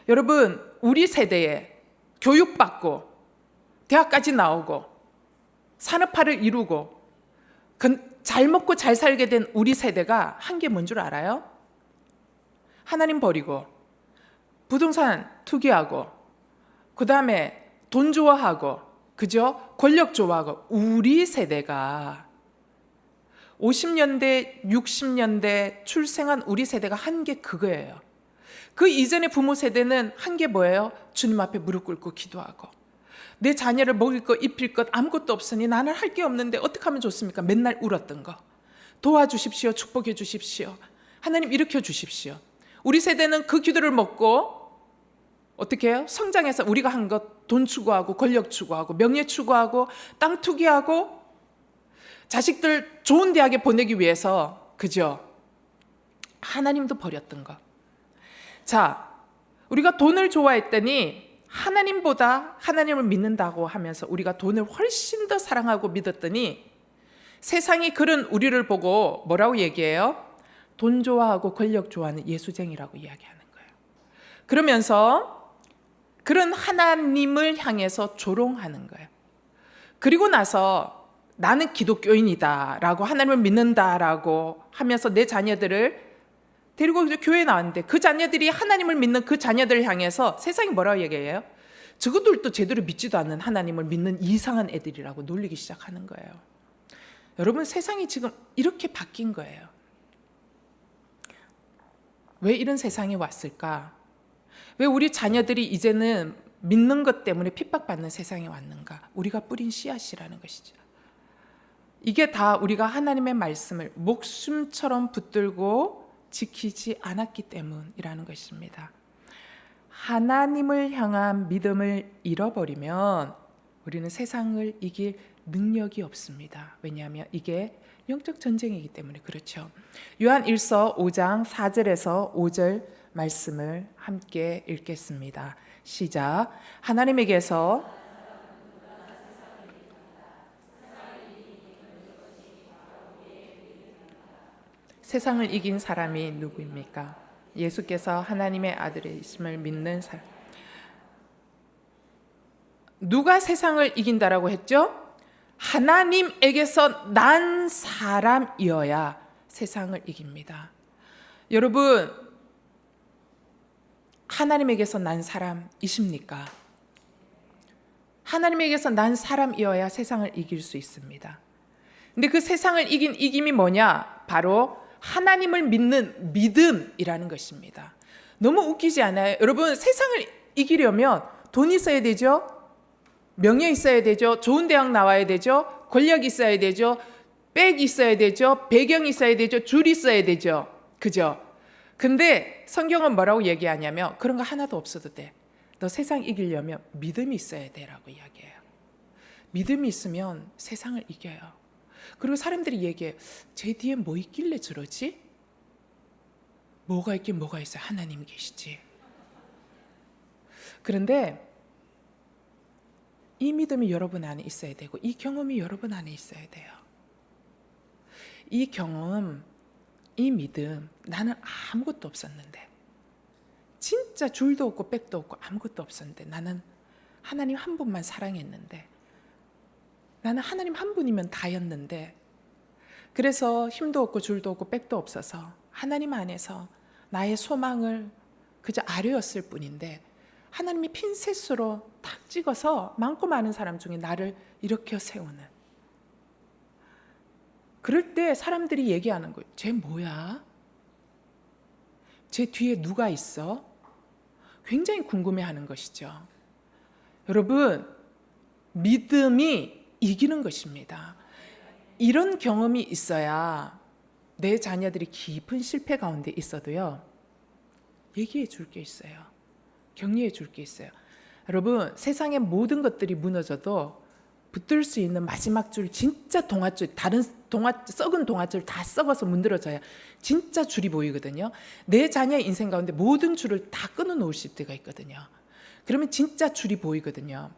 여러분, 우리 세대에 교육받고 대학까지 나오고 산업화를 이루고 잘 먹고 잘 살게 된 우리 세대가 한 게 뭔 줄 알아요? 하나님 버리고 부동산 투기하고, 그 다음에 돈 좋아하고, 그죠? 권력 좋아하고. 우리 세대가 50년대, 60년대 출생한 우리 세대가 한 게 그거예요. 그 이전의 부모 세대는 한 게 뭐예요? 주님 앞에 무릎 꿇고 기도하고, 내 자녀를 먹일 것, 입힐 것 아무것도 없으니 나는 할 게 없는데 어떻게 하면 좋습니까? 맨날 울었던 거. 도와주십시오. 축복해 주십시오. 하나님 일으켜 주십시오. 우리 세대는 그 기도를 먹고 어떻게 해요? 성장해서 우리가 한 것 돈 추구하고, 권력 추구하고, 명예 추구하고, 땅 투기하고, 자식들 좋은 대학에 보내기 위해서, 그죠? 하나님도 버렸던 거. 자, 우리가 돈을 좋아했더니 하나님보다, 하나님을 믿는다고 하면서 우리가 돈을 훨씬 더 사랑하고 믿었더니 세상이 그런 우리를 보고 뭐라고 얘기해요? 돈 좋아하고 권력 좋아하는 예수쟁이라고 이야기하는 거예요. 그러면서 그런 하나님을 향해서 조롱하는 거예요. 그리고 나서 나는 기독교인이다 라고, 하나님을 믿는다라고 하면서 내 자녀들을 데리고 교회에 나왔는데, 그 자녀들이 하나님을 믿는 그 자녀들을 향해서 세상이 뭐라고 얘기해요? 저것들도 제대로 믿지도 않는 하나님을 믿는 이상한 애들이라고 놀리기 시작하는 거예요. 여러분, 세상이 지금 이렇게 바뀐 거예요. 왜 이런 세상이 왔을까? 왜 우리 자녀들이 이제는 믿는 것 때문에 핍박받는 세상에 왔는가? 우리가 뿌린 씨앗이라는 것이죠. 이게 다 우리가 하나님의 말씀을 목숨처럼 붙들고 지키지 않았기 때문이라는 것입니다. 하나님을 향한 믿음을 잃어버리면 우리는 세상을 이길 능력이 없습니다. 왜냐하면 이게 영적 전쟁이기 때문에 그렇죠. 요한 1서 5장 4절에서 5절 말씀을 함께 읽겠습니다. 시작. 하나님에게서 세상을 이긴 사람이 누구입니까? 예수께서 하나님의 아들이심을 믿는 사람. 누가 세상을 이긴다라고 했죠? 하나님에게서 난 사람이어야 세상을 이깁니다. 여러분, 하나님에게서 난 사람이십니까? 하나님에게서 난 사람이어야 세상을 이길 수 있습니다. 근데 그 세상을 이긴 이김이 뭐냐? 바로 하나님을 믿는 믿음이라는 것입니다. 너무 웃기지 않아요? 여러분, 세상을 이기려면 돈 있어야 되죠? 명예 있어야 되죠? 좋은 대학 나와야 되죠? 권력 있어야 되죠? 백 있어야 되죠? 배경 있어야 되죠? 줄 있어야 되죠? 그죠? 근데 성경은 뭐라고 얘기하냐면 그런 거 하나도 없어도 돼. 너 세상 이기려면 믿음이 있어야 돼라고 이야기해요. 믿음이 있으면 세상을 이겨요. 그리고 사람들이 얘기해, 제 뒤에 뭐 있길래 저러지? 뭐가 있긴 뭐가 있어요. 하나님 계시지. 그런데 이 믿음이 여러분 안에 있어야 되고 이 경험이 여러분 안에 있어야 돼요. 이 경험, 이 믿음, 나는 아무것도 없었는데, 진짜 줄도 없고 백도 없고 아무것도 없었는데, 나는 하나님 한 분만 사랑했는데, 나는 하나님 한 분이면 다였는데, 그래서 힘도 없고 줄도 없고 백도 없어서 하나님 안에서 나의 소망을 그저 아뢰었을 뿐인데, 하나님이 핀셋으로 탁 찍어서 많고 많은 사람 중에 나를 일으켜 세우는, 그럴 때 사람들이 얘기하는 거예요. 쟤 뭐야? 쟤 뒤에 누가 있어? 굉장히 궁금해하는 것이죠. 여러분, 믿음이 이기는 것입니다. 이런 경험이 있어야 내 자녀들이 깊은 실패 가운데 있어도요, 얘기해 줄 게 있어요. 격려해 줄 게 있어요. 여러분, 세상의 모든 것들이 무너져도 붙들 수 있는 마지막 줄, 진짜 동아줄, 다른 썩은 동아줄 다 썩어서 문드러져야 진짜 줄이 보이거든요. 내 자녀의 인생 가운데 모든 줄을 다 끊어 놓으실 때가 있거든요. 그러면 진짜 줄이 보이거든요.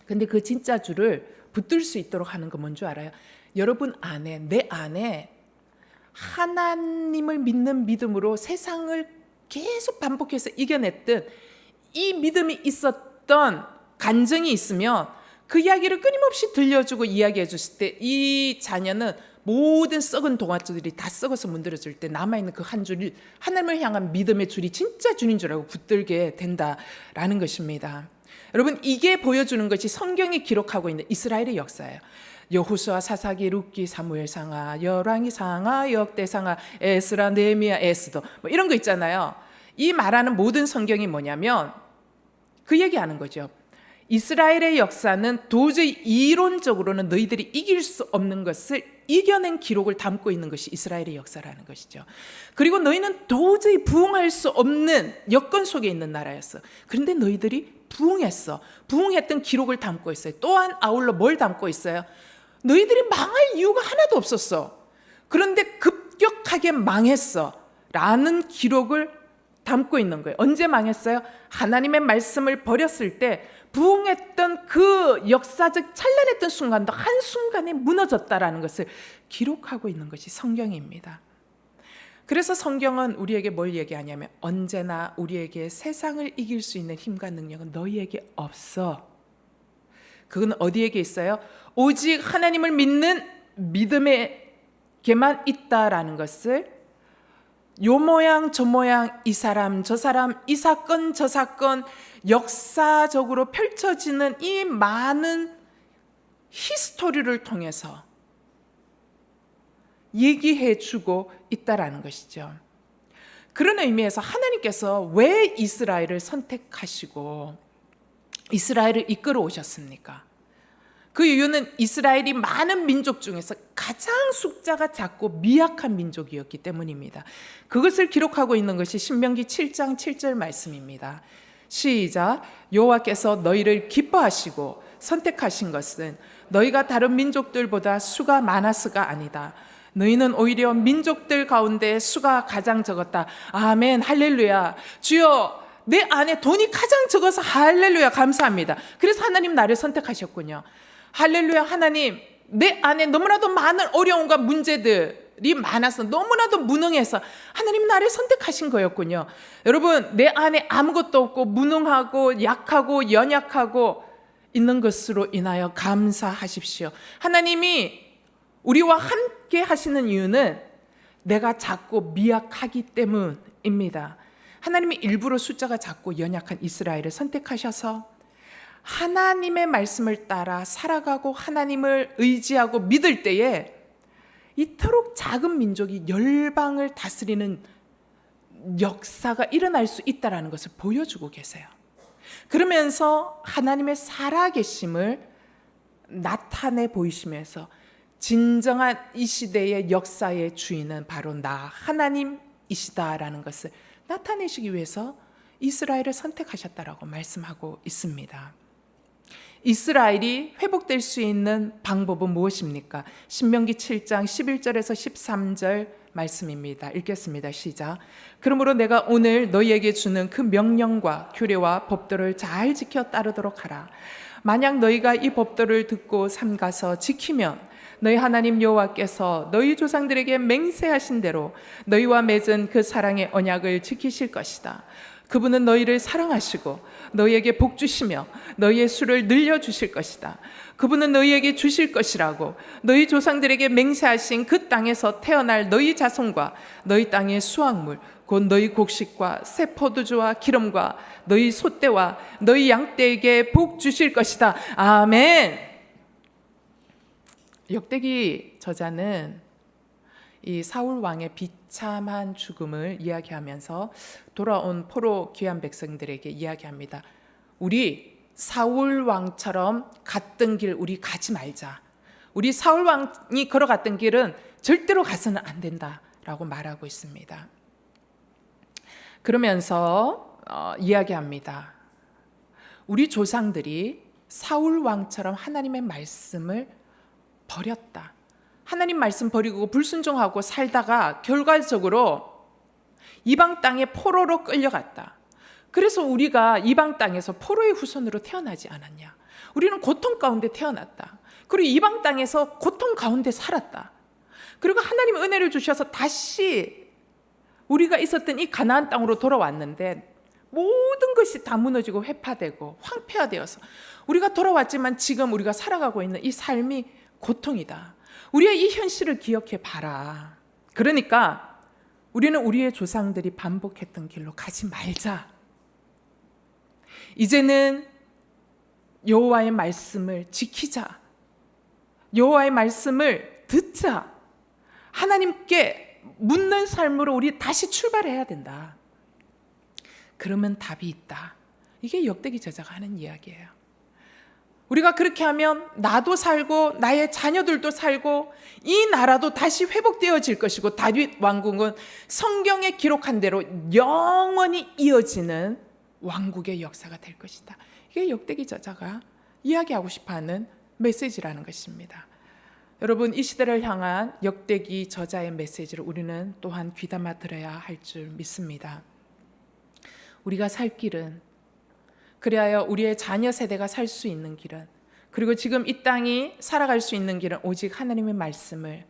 근데 그 진짜 줄을 붙들 수 있도록 하는 건 뭔지 알아요? 여러분 안에, 내 안에 하나님을 믿는 믿음으로 세상을 계속 반복해서 이겨냈던 이 믿음이 있었던 간증이 있으면 그 이야기를 끊임없이 들려주고 이야기해 주실 때 이 자녀는 모든 썩은 동아줄이 다 썩어서 문드러질 때 남아있는 그 한 줄이 하나님을 향한 믿음의 줄이 진짜 줄인 줄 알고 붙들게 된다라는 것입니다. 여러분, 이게 보여주는 것이 성경이 기록하고 있는 이스라엘의 역사예요. 여호수아, 사사기, 룻기, 사무엘상하, 열왕기상하, 역대상하, 에스라, 느헤미야, 에스더 뭐 이런 거 있잖아요. 이 말하는 모든 성경이 뭐냐면 그 얘기하는 거죠. 이스라엘의 역사는 도저히 이론적으로는 너희들이 이길 수 없는 것을 이겨낸 기록을 담고 있는 것이 이스라엘의 역사라는 것이죠. 그리고 너희는 도저히 부흥할 수 없는 여건 속에 있는 나라였어. 그런데 너희들이 부흥했어. 부흥했던 기록을 담고 있어요. 또한 아울러 뭘 담고 있어요? 너희들이 망할 이유가 하나도 없었어. 그런데 급격하게 망했어 라는 기록을 담고 있는 거예요. 언제 망했어요? 하나님의 말씀을 버렸을 때 부흥했던 그 역사적 찬란했던 순간도 한순간에 무너졌다라는 것을 기록하고 있는 것이 성경입니다. 그래서 성경은 우리에게 뭘 얘기하냐면 언제나 우리에게 세상을 이길 수 있는 힘과 능력은 너희에게 없어. 그건 어디에게 있어요? 오직 하나님을 믿는 믿음에게만 있다라는 것을 요 모양 저 모양 이 사람 저 사람 이 사건 저 사건 역사적으로 펼쳐지는 이 많은 히스토리를 통해서 얘기해 주고 있다라는 것이죠. 그런 의미에서 하나님께서 왜 이스라엘을 선택하시고 이스라엘을 이끌어 오셨습니까? 그 이유는 이스라엘이 많은 민족 중에서 가장 숫자가 작고 미약한 민족이었기 때문입니다. 그것을 기록하고 있는 것이 신명기 7장 7절 말씀입니다. 시작. 여호와께서 너희를 기뻐하시고 선택하신 것은 너희가 다른 민족들보다 수가 많아서가 아니다. 너희는 오히려 민족들 가운데 수가 가장 적었다. 아멘, 할렐루야. 주여, 내 안에 돈이 가장 적어서 할렐루야, 감사합니다. 그래서 하나님 나를 선택하셨군요. 할렐루야, 하나님, 내 안에 너무나도 많은 어려움과 문제들이 많아서 너무나도 무능해서 하나님 나를 선택하신 거였군요. 여러분, 내 안에 아무것도 없고 무능하고 약하고 연약하고 있는 것으로 인하여 감사하십시오. 하나님이 우리와 함께 하시는 이유는 내가 작고 미약하기 때문입니다. 하나님이 일부러 숫자가 작고 연약한 이스라엘을 선택하셔서 하나님의 말씀을 따라 살아가고 하나님을 의지하고 믿을 때에 이토록 작은 민족이 열방을 다스리는 역사가 일어날 수 있다는 것을 보여주고 계세요. 그러면서 하나님의 살아계심을 나타내 보이시면서 진정한 이 시대의 역사의 주인은 바로 나 하나님이시다라는 것을 나타내시기 위해서 이스라엘을 선택하셨다라고 말씀하고 있습니다. 이스라엘이 회복될 수 있는 방법은 무엇입니까? 신명기 7장 11절에서 13절 말씀입니다. 읽겠습니다. 시작. 그러므로 내가 오늘 너희에게 주는 그 명령과 규례와 법도를 잘 지켜 따르도록 하라. 만약 너희가 이 법도를 듣고 삼가서 지키면 너희 하나님 여호와께서 너희 조상들에게 맹세하신 대로 너희와 맺은 그 사랑의 언약을 지키실 것이다. 그분은 너희를 사랑하시고 너희에게 복 주시며 너희의 수를 늘려주실 것이다. 그분은 너희에게 주실 것이라고 너희 조상들에게 맹세하신 그 땅에서 태어날 너희 자손과 너희 땅의 수확물 곧 너희 곡식과 새 포도주와 기름과 너희 소떼와 너희 양떼에게 복 주실 것이다. 아멘. 역대기 저자는 이 사울 왕의 비참한 죽음을 이야기하면서 돌아온 포로 귀한 백성들에게 이야기합니다. 우리 사울 왕처럼 갔던 길 우리 가지 말자. 우리 사울 왕이 걸어갔던 길은 절대로 가서는 안 된다라고 말하고 있습니다. 그러면서 이야기합니다. 우리 조상들이 사울 왕처럼 하나님의 말씀을 버렸다. 하나님 말씀 버리고 불순종하고 살다가 결과적으로 이방 땅에 포로로 끌려갔다. 그래서 우리가 이방 땅에서 포로의 후손으로 태어나지 않았냐? 우리는 고통 가운데 태어났다. 그리고 이방 땅에서 고통 가운데 살았다. 그리고 하나님 은혜를 주셔서 다시 우리가 있었던 이 가나안 땅으로 돌아왔는데 모든 것이 다 무너지고 회파되고 황폐화되어서 우리가 돌아왔지만 지금 우리가 살아가고 있는 이 삶이 고통이다. 우리의 이 현실을 기억해 봐라. 그러니까 우리는 우리의 조상들이 반복했던 길로 가지 말자. 이제는 여호와의 말씀을 지키자. 여호와의 말씀을 듣자. 하나님께 묻는 삶으로 우리 다시 출발해야 된다. 그러면 답이 있다. 이게 역대기 저자가 하는 이야기예요. 우리가 그렇게 하면 나도 살고 나의 자녀들도 살고 이 나라도 다시 회복되어질 것이고 다윗 왕국은 성경에 기록한 대로 영원히 이어지는 왕국의 역사가 될 것이다. 이게 역대기 저자가 이야기하고 싶어하는 메시지라는 것입니다. 여러분, 이 시대를 향한 역대기 저자의 메시지를 우리는 또한 귀담아 들어야 할 줄 믿습니다. 우리가 살 길은, 그리하여 우리의 자녀 세대가 살 수 있는 길은, 그리고 지금 이 땅이 살아갈 수 있는 길은 오직 하나님의 말씀을,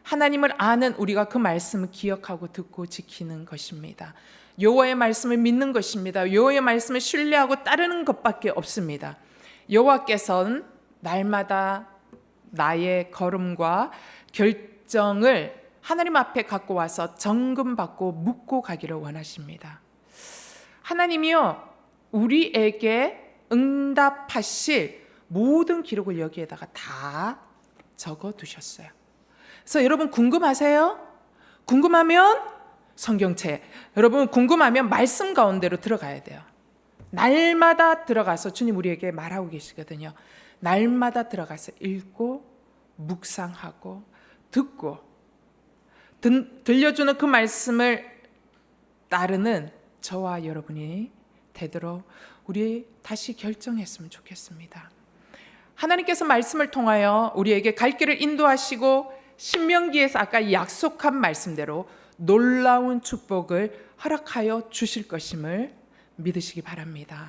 하나님을 아는 우리가 그 말씀을 기억하고 듣고 지키는 것입니다. 여호와의 말씀을 믿는 것입니다. 여호와의 말씀을 신뢰하고 따르는 것밖에 없습니다. 여호와께서는 날마다 나의 걸음과 결정을 하나님 앞에 갖고 와서 점검받고 묻고 가기를 원하십니다. 하나님이요, 우리에게 응답하실 모든 기록을 여기에다가 다 적어두셨어요. 그래서 여러분 궁금하세요? 궁금하면 성경책, 여러분 궁금하면 말씀 가운데로 들어가야 돼요. 날마다 들어가서 주님 우리에게 말하고 계시거든요. 날마다 들어가서 읽고 묵상하고 듣고 들려주는 그 말씀을 따르는 저와 여러분이 되도록 우리 다시 결정했으면 좋겠습니다. 하나님께서 말씀을 통하여 우리에게 갈 길을 인도하시고 신명기에서 아까 약속한 말씀대로 놀라운 축복을 허락하여 주실 것임을 믿으시기 바랍니다.